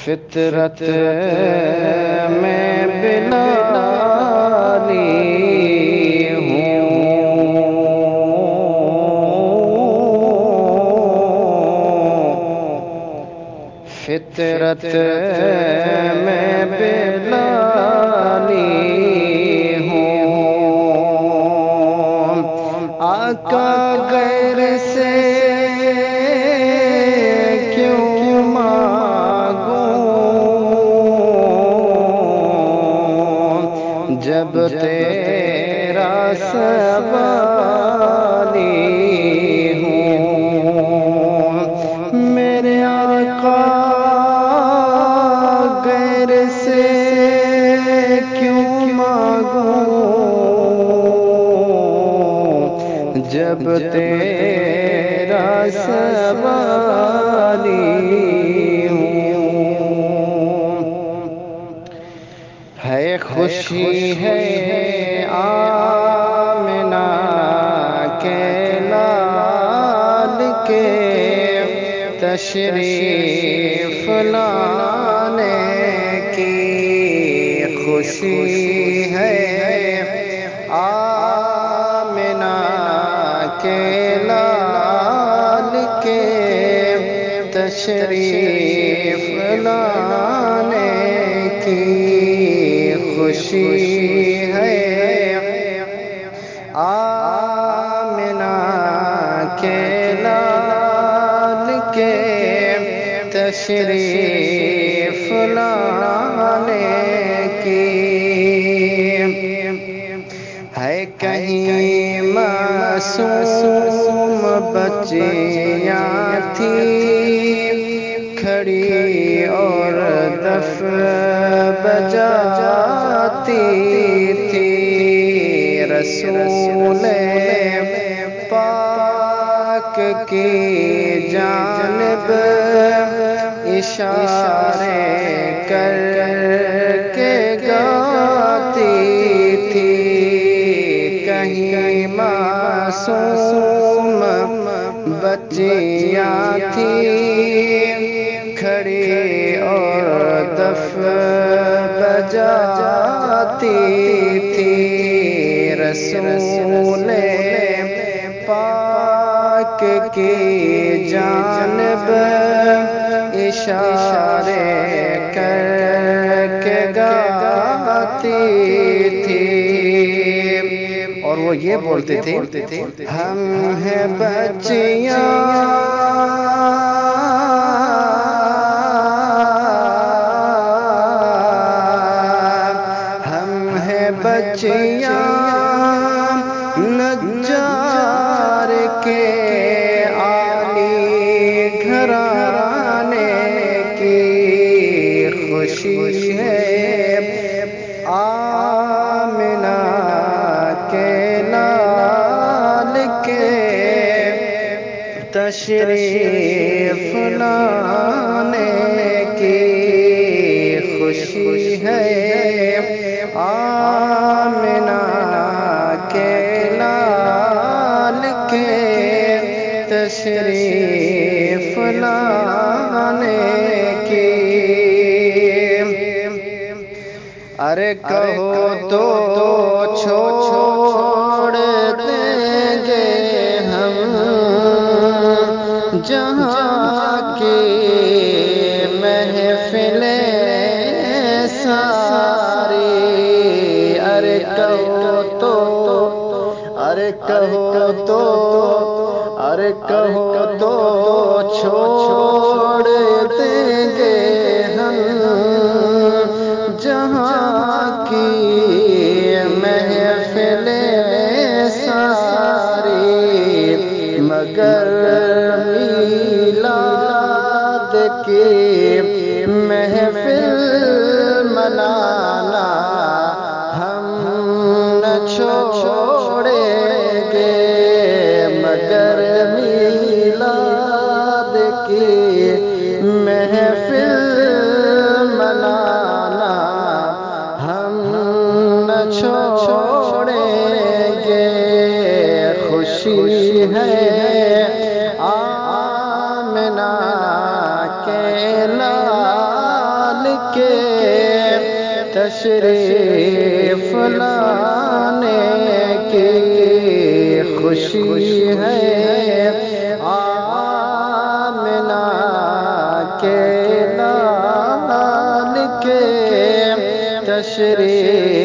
فطرت میں بلالی فطرت میں بلالی ہوں، آقا غیر سے کیوں مانگوں، جب تیرا سوالی ہوں، میرے آقا جب تیرا سوالی ہوں، ہے خوشی ہے آمنہ کے لال کے تشریف لانے کی، خوشی ہے کے لال کے تشریف لانے کی، خوشی ہے آمنہ کے لال کے تشریف لانے کی، ہے کہیں معصوم بچیاں تھیں کھڑی اور دف بجاتی تھی، رسول پاک کی جانب اشارے کر کے گاتی تھی، کہیں معصوم بچیاں تھیں کھڑی اور دف بجاتی تھی، رسول پاک کی جانب اشارے کر کے گاتی تھی، اور وہ یہ بولتے تھے ہم ہیں بچیاں ہم ہیں بچیاں نجار کے عالی گھرانے کی، خوشی ہے آمنہ کے لال کے تشریف لانے کی، خوشی ہے آمنہ کے لال کے تشریف لانے کی، ارے کہو تو چھوڑ دیں گے ہم جہاں کی محفلیں ساری، ارے کہو تو چھوڑ دیں گے ہم جہاں کی محفلیں ساری، مگر میلاد کی محفل منانا ہم نہ چھوڑیں گے، مگر میلاد کی محفل منانا ہم نہ چھوڑیں گے، خوشی ہے آمنہ کے لال کے تشریف لانے کی خوشی ہے، آمنہ کے لال کے تشریف